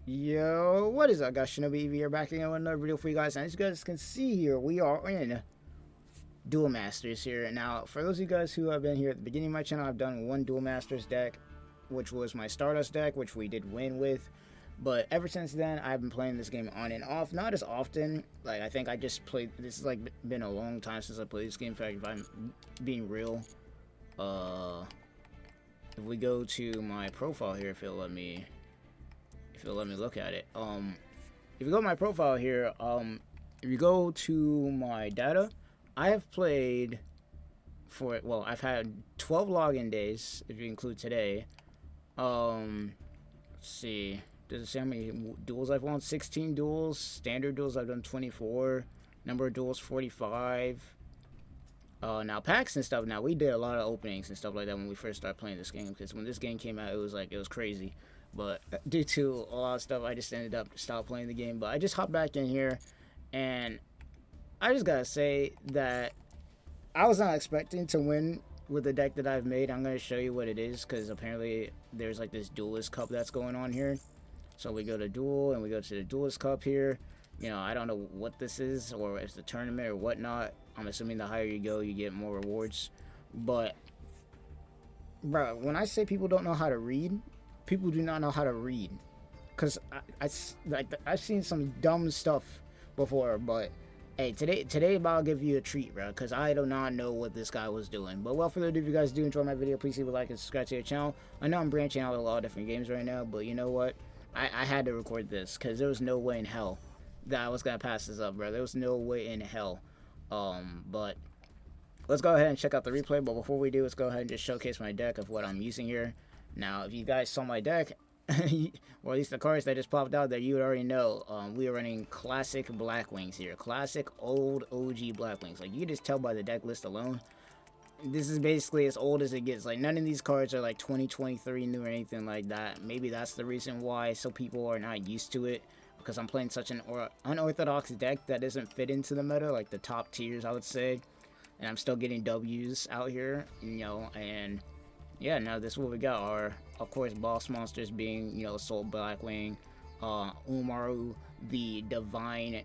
Yo, what is up, guys? ShinobiEevee here, back again with another video for you guys. And as you guys can see here, we are in Duel Masters here. Now, for those of you guys who have been here at the beginning of my channel, I've done one Duel Masters deck, which was my Stardust deck, which we did win with. But ever since then, I've been playing this game on and off. Not as often. Like, I think I just played... This has, like, been a long time since I played this game. In fact, if I'm being real, if we go to my profile here, if it'll let me look at it. If you go to my profile here, if you go to my data, I have played for, well, I've had 12 login days, if you include today. Let's see, does it say how many duels I've won? 16 duels. Standard duels I've done 24. Number of duels 45. Now packs and stuff, now we did a lot of openings and stuff like that when we first started playing this game, because when this game came out, it was crazy. But due to a lot of stuff, I just ended up stopped playing the game. But I just hopped back in here, and I just gotta say that I was not expecting to win with the deck that I've made. I'm gonna show you what it is, because apparently there's like this Duelist Cup that's going on here. So we go to Duel, and we go to the Duelist Cup here. You know, I don't know what this is, or if it's a tournament or whatnot. I'm assuming the higher you go, you get more rewards. But, bro, when I say people don't know how to read, people do not know how to read. Because I've seen some dumb stuff before, but hey, today I'll give you a treat, bro, because I do not know what this guy was doing. But well, for those of you guys do enjoy my video, please leave a like and subscribe to your channel. I know I'm branching out a lot of different games right now, but you know what? I had to record this, because there was no way in hell that I was going to pass this up, bro. There was no way in hell. But let's go ahead and check out the replay. But before we do, let's go ahead and just showcase my deck of what I'm using here. Now, if you guys saw my deck, or at least the cards that just popped out there, you would already know. We are running classic Blackwings here. Classic old OG Blackwings. Like, you can just tell by the deck list alone. This is basically as old as it gets. Like, none of these cards are like 2023 new or anything like that. Maybe that's the reason why some people are not used to it. Because I'm playing such an unorthodox deck that doesn't fit into the meta, like the top tiers, I would say. And I'm still getting W's out here, you know, and yeah, now this is what we got. Our, of course, boss monsters being, you know, Soul Blackwing, Umaru, the Divine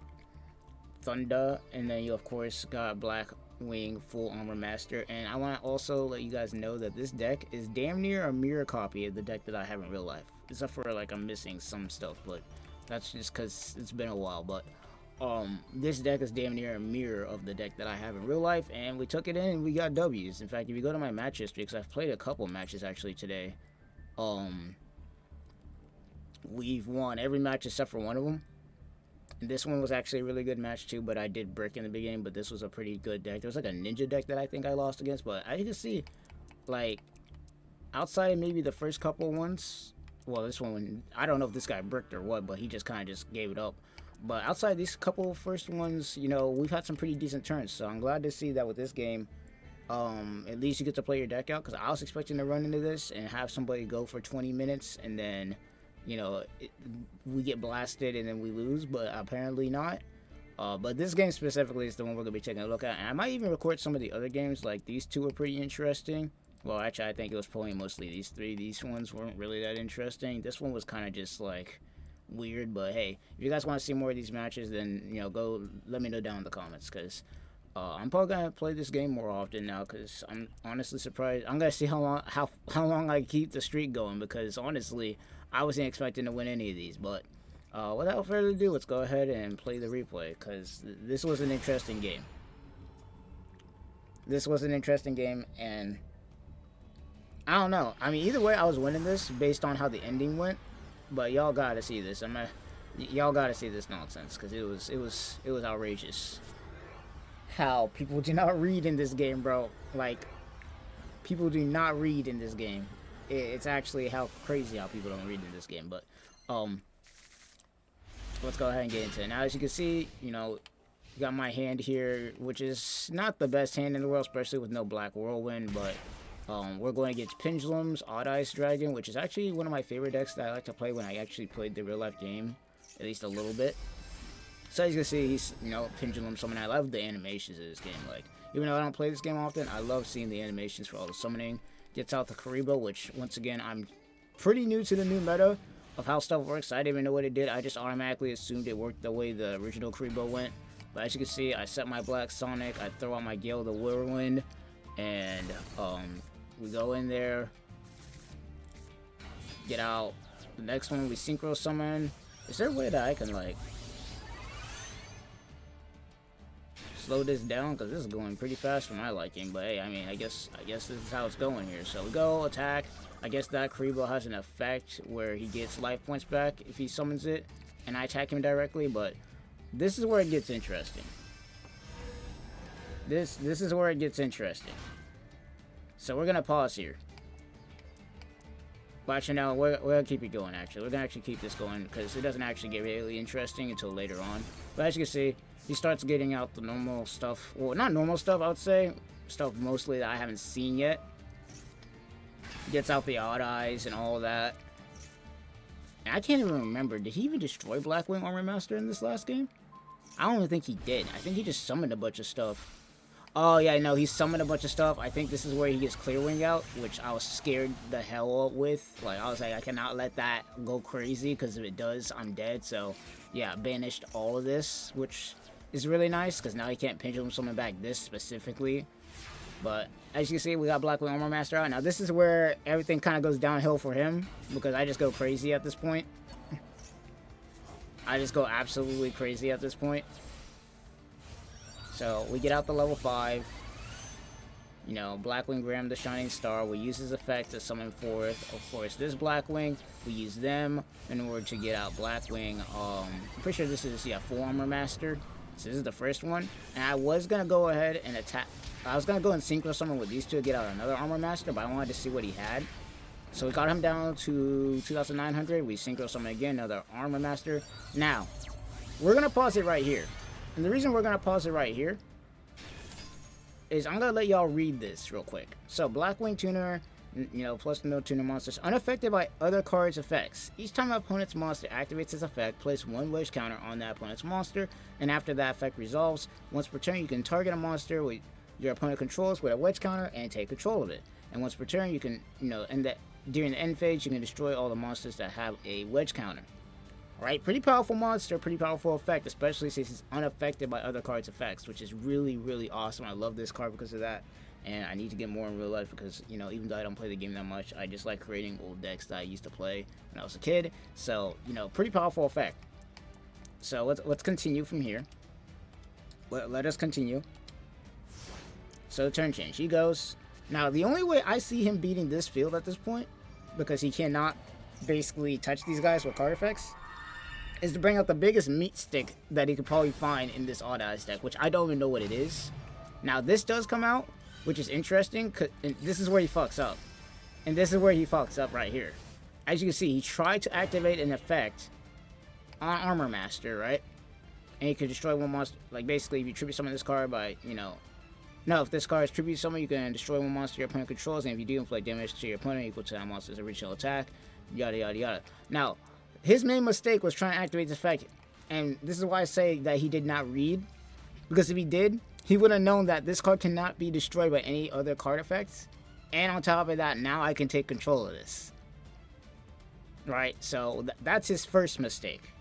Thunder, and then you, of course, got Blackwing Full Armor Master. And I want to also let you guys know that this deck is damn near a mirror copy of the deck that I have in real life. Except for, like, I'm missing some stuff, but that's just because it's been a while. But this deck is damn near a mirror of the deck that I have in real life, and we took it in and we got W's. In fact, if you go to my match history, because I've played a couple matches actually today, we've won every match except for one of them. And this one was actually a really good match too, but I did brick in the beginning. But this was a pretty good deck. There was like a ninja deck that I think I lost against, but as you can see, like, outside of maybe the first couple ones, well, this one, I don't know if this guy bricked or what, but he just kind of just gave it up. But outside these couple first ones, you know, we've had some pretty decent turns. So I'm glad to see that with this game, at least you get to play your deck out. Because I was expecting to run into this and have somebody go for 20 minutes and then, you know, we get blasted and then we lose. But apparently not. But this game specifically is the one we're going to be taking a look at. And I might even record some of the other games. Like, these two are pretty interesting. Well, actually, I think it was probably mostly these three. These ones weren't really that interesting. This one was kind of just, like, weird. But, hey, if you guys want to see more of these matches, then, you know, go let me know down in the comments. Because I'm probably going to play this game more often now. Because I'm honestly surprised. I'm going to see how long I keep the streak going. Because, honestly, I wasn't expecting to win any of these. But without further ado, let's go ahead and play the replay. Because this was an interesting game. This was an interesting game, and I don't know. I mean, either way, I was winning this based on how the ending went. But y'all gotta see this. Y'all gotta see this nonsense, because it was outrageous. How people do not read in this game, bro. Like, people do not read in this game. It's actually how crazy how people don't read in this game. But let's go ahead and get into it. Now, as you can see, you know, you got my hand here, which is not the best hand in the world, especially with no Black Whirlwind, but we're going against Pendulum's Odd Ice Dragon, which is actually one of my favorite decks that I like to play when I actually played the real life game, at least a little bit. So as you can see, he's, you know, Pendulum Summon. I love the animations of this game. Like, even though I don't play this game often, I love seeing the animations for all the summoning. Gets out the Karibo, which, once again, I'm pretty new to the new meta. of how stuff works. I didn't even know what it did. I just automatically assumed it worked the way the original Karibo went. But as you can see, I set my Black Sonic, I throw out my Gale the Whirlwind, and we go in there, get out. The next one we Synchro Summon. Is there a way that I can like slow this down? Because this is going pretty fast for my liking. But hey, I mean, I guess this is how it's going here. So we go attack. I guess that Karibo has an effect where he gets life points back if he summons it, and I attack him directly. But this is where it gets interesting. This is where it gets interesting. So we're gonna pause here. But actually, no, we're gonna keep it going. Actually, we're gonna actually keep this going because it doesn't actually get really interesting until later on. But as you can see, he starts getting out the normal stuff. Well, not normal stuff, I would say. Stuff mostly that I haven't seen yet. Gets out the Odd Eyes and all of that. And I can't even remember. Did he even destroy Blackwing Armor Master in this last game? I don't even think he did. I think he just summoned a bunch of stuff. Oh, yeah, no, he summoned a bunch of stuff. I think this is where he gets Clear Wing out, which I was scared the hell up with. Like, I was like, I cannot let that go crazy, because if it does, I'm dead. So, yeah, banished all of this, which is really nice, because now he can't Pendulum Summon back this specifically. But, as you can see, we got Blackwing Armor Master out. Now, this is where everything kind of goes downhill for him, because I just go crazy at this point. I just go absolutely crazy at this point. So, we get out the level 5. You know, Blackwing Graham the Shining Star. We use his effect to summon forth, of course, this Blackwing. We use them in order to get out Blackwing. I'm pretty sure this is, yeah, Full Armor Master. So, this is the first one. And I was going to go ahead and attack. I was going to go and Synchro Summon with these two to get out another Armor Master, but I wanted to see what he had. So, we got him down to 2,900. We Synchro Summon again, another Armor Master. Now, we're going to pause it right here. And the reason we're going to pause it right here is I'm going to let y'all read this real quick. So, Blackwing Tuner, you know, plus no tuner monsters, unaffected by other cards' effects. Each time an opponent's monster activates its effect, place one wedge counter on that opponent's monster, and after that effect resolves, once per turn you can target a monster with your opponent controls with a wedge counter and take control of it. And once per turn you can, you know, during the end phase you can destroy all the monsters that have a wedge counter. Right, pretty powerful monster, pretty powerful effect, especially since it's unaffected by other cards' effects, which is really, really awesome. I love this card because of that, and I need to get more in real life because, you know, even though I don't play the game that much, I just like creating old decks that I used to play when I was a kid. So, you know, pretty powerful effect. So let's continue from here. Let us continue. So turn change, he goes. Now, the only way I see him beating this field at this point, because he cannot basically touch these guys with card effects, is to bring out the biggest meat stick that he could probably find in this Odd Eyes deck, which I don't even know what it is. Now, this does come out, which is interesting, and this is where he fucks up. And this is where he fucks up right here. As you can see, he tried to activate an effect on Armor Master, right? And he could destroy one monster. Like, basically, if you tribute summon this card by, you know... No, if this card is tribute summon, you can destroy one monster your opponent controls, and if you do inflict damage to your opponent equal to that monster's original attack, yada, yada, yada. Now, his main mistake was trying to activate this effect, and this is why I say that he did not read, because if he did, he would have known that this card cannot be destroyed by any other card effects, and on top of that, now I can take control of this. Right, so that's his first mistake,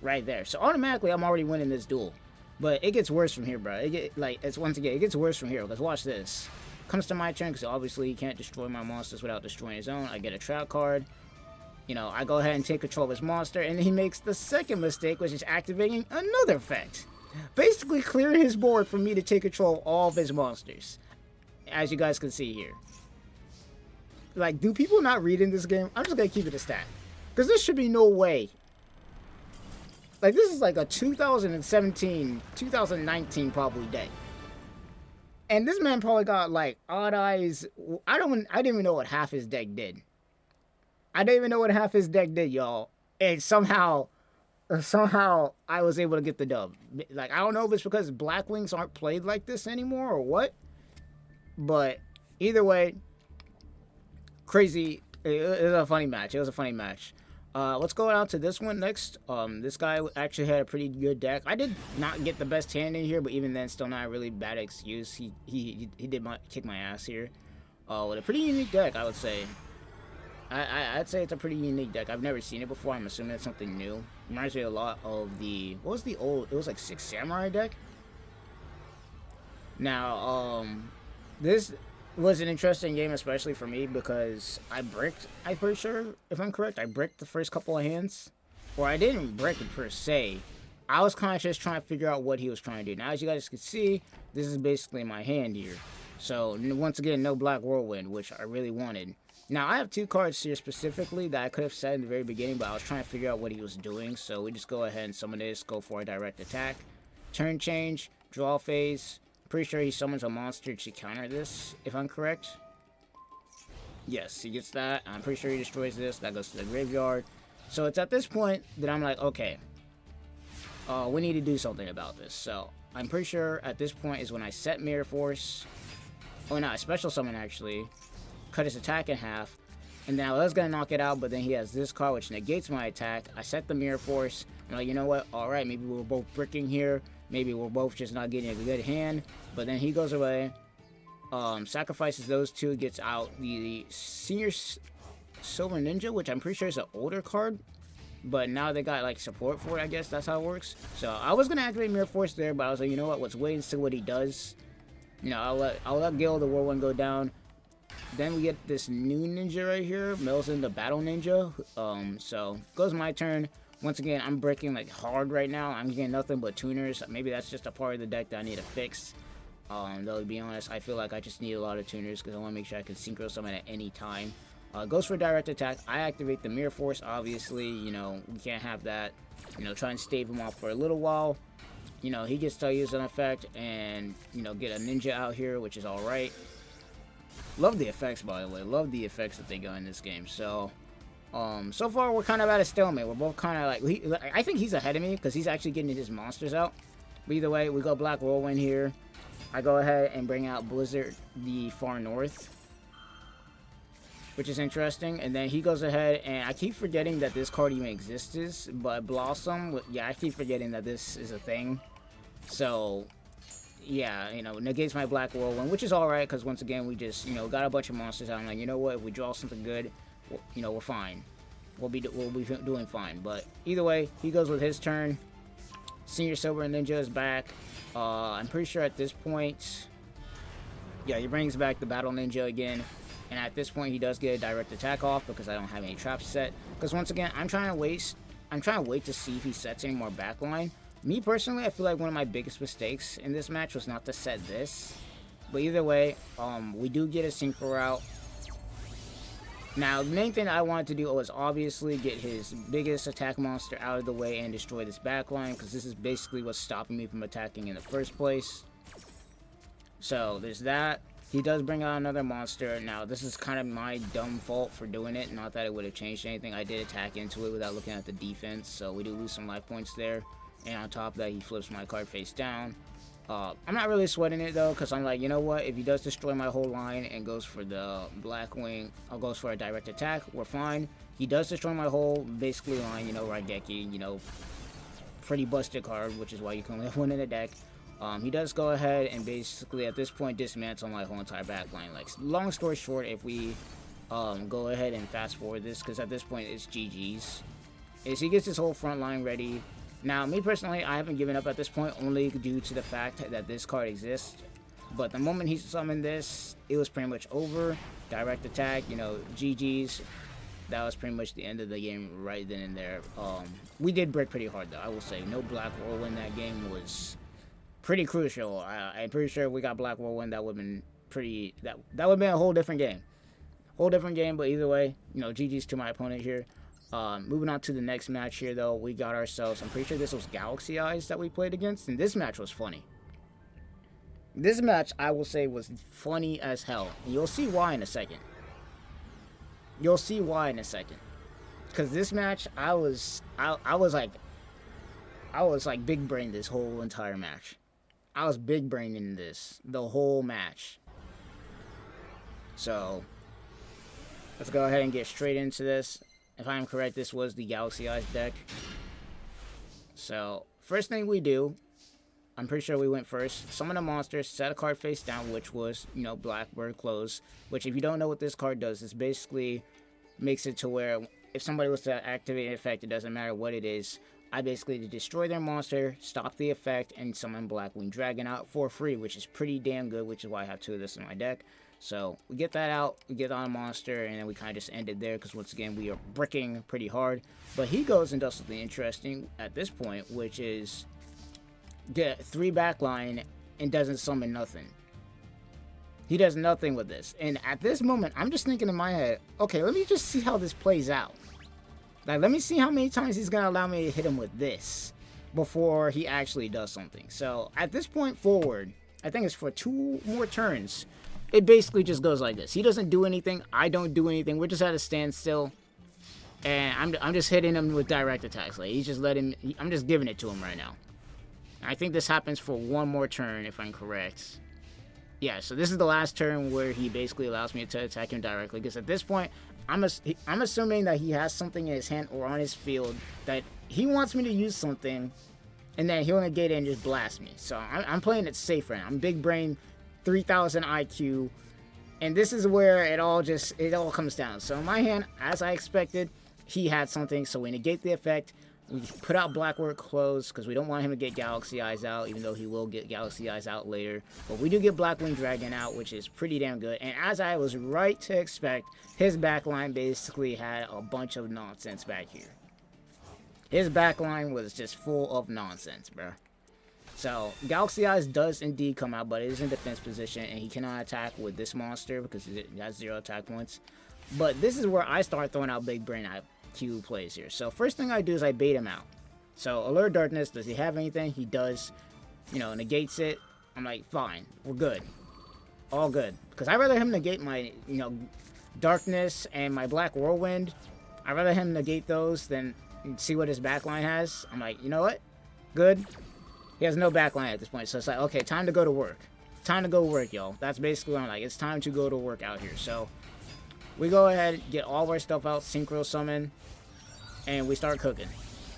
right there. So automatically, I'm already winning this duel, but it gets worse from here, bro. It gets worse from here, because watch this. Comes to my turn, because obviously he can't destroy my monsters without destroying his own. I get a trap card. You know, I go ahead and take control of his monster, and he makes the second mistake, which is activating another effect. Basically clearing his board for me to take control of all of his monsters. As you guys can see here. Like, do people not read in this game? I'm just going to keep it a stat. Because there should be no way. Like, this is like a 2017, 2019 probably deck. And this man probably got, like, Odd Eyes. I didn't even know what half his deck did. I didn't even know what half his deck did, y'all. And somehow I was able to get the dub. Like, I don't know if it's because Blackwings aren't played like this anymore or what. But either way, crazy. It was a funny match. It was a funny match. Let's go out to this one next. This guy actually had a pretty good deck. I did not get the best hand in here, but even then, still not a really bad excuse. He did kick my ass here. With a pretty unique deck, I would say. I'd say it's a pretty unique deck. I've never seen it before. I'm assuming it's something new. Reminds me a lot of the, what was the old, it was like Six Samurai deck. Now, this was an interesting game, especially for me, because I bricked, I'm pretty sure, if I'm correct, I bricked the first couple of hands. Or I didn't brick it per se. I was kind of just trying to figure out what he was trying to do. Now, as you guys can see, this is basically my hand here. So, once again, no Black Whirlwind, which I really wanted. Now, I have two cards here specifically that I could have said in the very beginning, but I was trying to figure out what he was doing. So, we just go ahead and summon this, go for a direct attack. Turn change, draw phase. Pretty sure he summons a monster to counter this, if I'm correct. Yes, he gets that. I'm pretty sure he destroys this. That goes to the graveyard. So, it's at this point that I'm like, okay, we need to do something about this. So, I'm pretty sure at this point is when I set Mirror Force. Oh, no, a special summon actually. Cut his attack in half. And then I was going to knock it out, but then he has this card which negates my attack. I set the Mirror Force. I'm like, you know what? Alright, maybe we're both bricking here. Maybe we're both just not getting a good hand. But then he goes away. Sacrifices those two. Gets out the Senior Silver Ninja, which I'm pretty sure is an older card. But now they got like support for it, I guess. That's how it works. So I was going to activate Mirror Force there, but I was like, you know what? Let's wait and see what he does. You know, I'll let Gale the Whirlwind go down. Then we get this new ninja right here, Mel's in the Battle Ninja. So goes my turn. Once again, I'm breaking like hard right now. I'm getting nothing but tuners. Maybe that's just a part of the deck that I need to fix. Though to be honest, I feel like I just need a lot of tuners because I want to make sure I can synchro summon at any time. Goes for direct attack. I activate the Mirror Force. Obviously, you know we can't have that. You know, try and stave him off for a little while. You know, he gets to use an effect and, you know, get a ninja out here, which is alright. Love the effects, by the way. Love the effects that they got in this game. So, so far, we're kind of at a stalemate. We're both kind of like, I think he's ahead of me because he's actually getting his monsters out. But either way, we go Black Whirlwind here. I go ahead and bring out Blizzard the Far North, which is interesting. And then he goes ahead, and I keep forgetting that this card even exists. But Blossom, yeah, I keep forgetting that this is a thing. So, yeah, you know, negates my Black Whirlwind, which is alright, because once again, we just, you know, got a bunch of monsters out. I'm like, you know what, if we draw something good, you know, we're fine. We'll be doing fine. But either way, he goes with his turn. Senior Silver Ninja is back. I'm pretty sure at this point, yeah, he brings back the Battle Ninja again. And at this point, he does get a direct attack off because I don't have any traps set. Because once again, I'm trying to wait to see if he sets any more backline. Me personally, I feel like one of my biggest mistakes in this match was not to set this. But either way, we do get a synchro out. Now, the main thing I wanted to do was obviously get his biggest attack monster out of the way and destroy this backline, because this is basically what's stopping me from attacking in the first place. So, there's that. He does bring out another monster. Now, this is kind of my dumb fault for doing it. Not that it would have changed anything. I did attack into it without looking at the defense, so we do lose some life points there. And on top of that, he flips my card face down. I'm not really sweating it, though, because I'm like, you know what? If he does destroy my whole line and goes for the Blackwing, or goes for a direct attack, we're fine. He does destroy my whole, basically, line, you know, Raigeki, you know, pretty busted card, which is why you can only have one in the deck. He does go ahead and basically, at this point, dismantle my whole entire backline. Like, long story short, if we go ahead and fast forward this, because at this point, it's GG's, is he gets his whole front line ready. Now, me personally, I haven't given up at this point, only due to the fact that this card exists. But the moment he summoned this, it was pretty much over. Direct attack, you know, GG's. That was pretty much the end of the game right then and there. We did break pretty hard, though, I will say. No Black Whirlwind that game was pretty crucial. I'm pretty sure if we got Black Whirlwind, that would have been pretty... That would have been a whole different game. Whole different game, but either way, you know, GG's to my opponent here. Moving on to the next match here, though, we got ourselves, I'm pretty sure this was Galaxy Eyes that we played against, and this match was funny. This match, I will say, was funny as hell. And you'll see why in a second. You'll see why in a second. Because this match, I was like big brain this whole entire match. I was big braining this the whole match. So, let's go ahead and get straight into this. If I'm correct, this was the Galaxy Eyes deck. So, first thing we do, I'm pretty sure we went first. Summon a monster, set a card face down, which was, you know, Blackbird Close. Which, if you don't know what this card does, it's basically makes it to where if somebody was to activate an effect, it doesn't matter what it is. I basically destroy their monster, stop the effect, and summon Blackwing Dragon out for free, which is pretty damn good, which is why I have 2 of this in my deck. So we get that out, we get on a monster, and then we kind of just end it there, because once again, we are bricking pretty hard. But he goes and does something interesting at this point, which is get 3 backline and doesn't summon nothing. He does nothing with this. And at this moment, I'm just thinking in my head, okay, let me just see how this plays out. Like, let me see how many times he's going to allow me to hit him with this before he actually does something. So, at this point forward, I think it's for 2 more turns. It basically just goes like this. He doesn't do anything. I don't do anything. We're just at a standstill. And I'm just hitting him with direct attacks. Like, he's just I'm just giving it to him right now. I think this happens for 1 more turn, if I'm correct. Yeah, so this is the last turn where he basically allows me to attack him directly. Because at this point, I'm assuming that he has something in his hand or on his field that he wants me to use something, and then he'll negate it and just blast me. So I'm playing it safe right now. I'm big brain, 3000 IQ, and this is where it all comes down. So in my hand, as I expected, he had something, so we negate the effect. We put out Blackwork Close because we don't want him to get Galaxy Eyes out, even though he will get Galaxy Eyes out later. But we do get Blackwing Dragon out, which is pretty damn good. And as I was right to expect, his backline basically had a bunch of nonsense back here. His backline was just full of nonsense, bro. So, Galaxy Eyes does indeed come out, but it is in defense position, and he cannot attack with this monster because it has 0 attack points. But this is where I start throwing out big brain IQ plays here. So first thing I do is I bait him out. So Alert Darkness, does he have anything? He does, negates it. I'm like, fine, we're good. All good. Because I'd rather him negate my, Darkness and my Black Whirlwind. I'd rather him negate those than see what his backline has. I'm like, you know what? Good. He has no backline at this point. So it's like, okay, time to go to work. Time to go work, y'all. That's basically what I'm like. It's time to go to work out here. So we go ahead, get all of our stuff out, Synchro Summon, and we start cooking.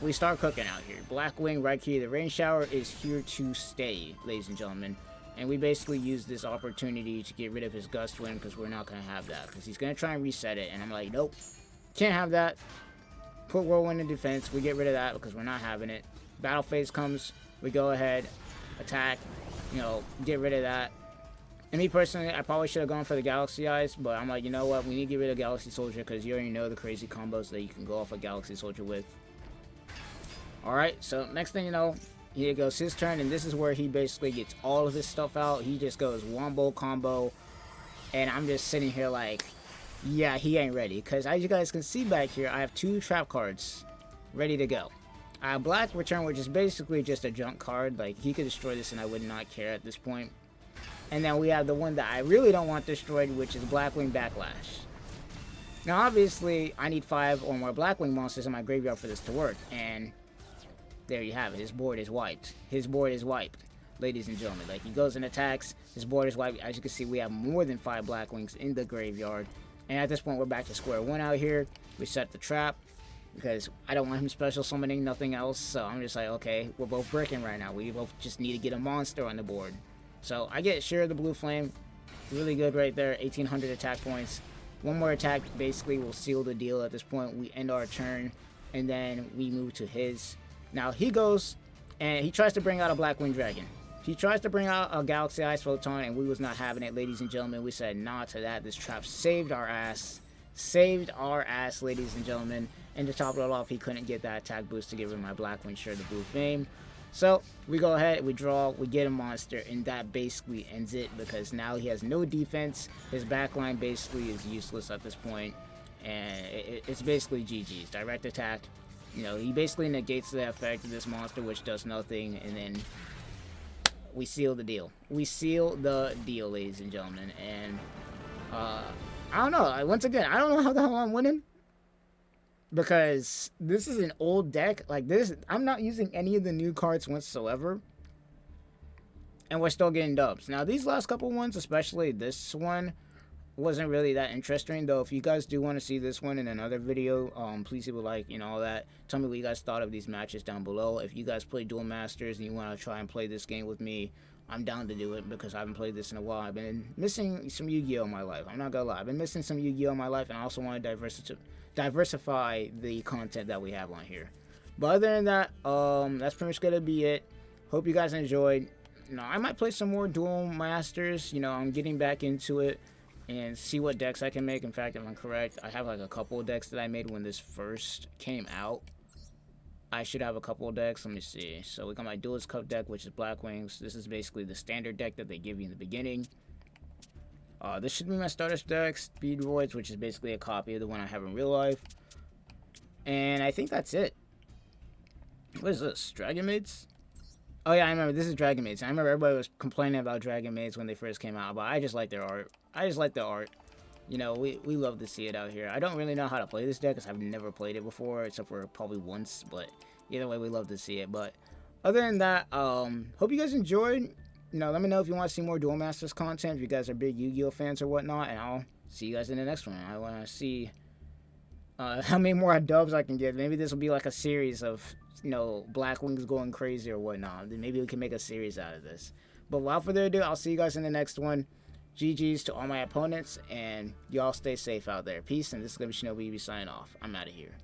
We start cooking out here. Blackwing, Raikiri, the Rain Shower is here to stay, ladies and gentlemen. And we basically use this opportunity to get rid of his Gust Wind because we're not going to have that. Because he's going to try and reset it. And I'm like, nope, can't have that. Put Whirlwind in defense. We get rid of that because we're not having it. Battle phase comes. We go ahead, attack, get rid of that. And me personally, I probably should have gone for the Galaxy Eyes, but I'm like, you know what? We need to get rid of Galaxy Soldier because you already know the crazy combos that you can go off a Galaxy Soldier with. Alright, so next thing you know, here goes his turn, and this is where he basically gets all of his stuff out. He just goes wombo combo, and I'm just sitting here like, yeah, he ain't ready. Because as you guys can see back here, I have 2 trap cards ready to go. I have Black Return, which is basically just a junk card. Like, he could destroy this and I would not care at this point. And then we have the one that I really don't want destroyed, which is Blackwing Backlash. Now, obviously, I need 5 or more Blackwing monsters in my graveyard for this to work. And there you have it. His board is wiped. His board is wiped, ladies and gentlemen. Like, he goes and attacks. His board is wiped. As you can see, we have more than 5 Blackwings in the graveyard. And at this point, we're back to square one out here. We set the trap because I don't want him special summoning nothing else. So I'm just like, okay, we're both bricking right now. We both just need to get a monster on the board. So I get Share the Blue Flame. Really good right there. 1800 attack points. One more attack basically will seal the deal at this point. We end our turn. And then we move to his. Now he goes and he tries to bring out a Blackwing Dragon. He tries to bring out a Galaxy Ice Photon, and we was not having it, ladies and gentlemen. We said nah to that. This trap saved our ass. Saved our ass, ladies and gentlemen. And to top it all off, he couldn't get that attack boost to give him my Blackwing Share the Blue Flame. So we go ahead, we draw, we get a monster, and that basically ends it because now he has no defense. His backline basically is useless at this point, and it's basically GG's. Direct attack. He basically negates the effect of this monster, which does nothing, and then we seal the deal. We seal the deal, ladies and gentlemen. And I don't know. Once again, I don't know how the hell I'm winning. Because this is an old deck. Like this, I'm not using any of the new cards whatsoever. And we're still getting dubs. Now, these last couple ones, especially this one, wasn't really that interesting. Though, if you guys do want to see this one in another video, please leave a like, all that. Tell me what you guys thought of these matches down below. If you guys play Duel Masters and you want to try and play this game with me, I'm down to do it because I haven't played this in a while. I've been missing some Yu-Gi-Oh in my life. I'm not gonna lie. I've been missing some Yu-Gi-Oh in my life, and I also want to diversify the content that we have on here. But other than that, that's pretty much gonna be it. Hope you guys enjoyed. You know, I might play some more Duel Masters. You know, I'm getting back into it and see what decks I can make. In fact, if I'm correct, I have like a couple of decks that I made when this first came out. I should have a couple of decks. Let me see. So we got my Duelist Cup deck, which is Blackwings. This is basically the standard deck that they give you in the beginning. This should be my starter deck, Speedroids, which is basically a copy of the one I have in real life. And I think that's it. What is this? Dragon Maids? Oh yeah, I remember. This is Dragon Maids. I remember everybody was complaining about Dragon Maids when they first came out, but I just like their art. I just like the art. You know, we love to see it out here. I don't really know how to play this deck because I've never played it before, except for probably once. But either way, we love to see it. But other than that, hope you guys enjoyed. You know, let me know if you want to see more Duel Masters content, if you guys are big Yu-Gi-Oh fans or whatnot, and I'll see you guys in the next one. I want to see how many more dubs I can get. Maybe this will be like a series of, you know, Blackwings going crazy or whatnot. Maybe we can make a series out of this. But without further ado, I'll see you guys in the next one. GG's to all my opponents, and y'all stay safe out there. Peace, and this is going to be ShinobiEevee signing off. I'm out of here.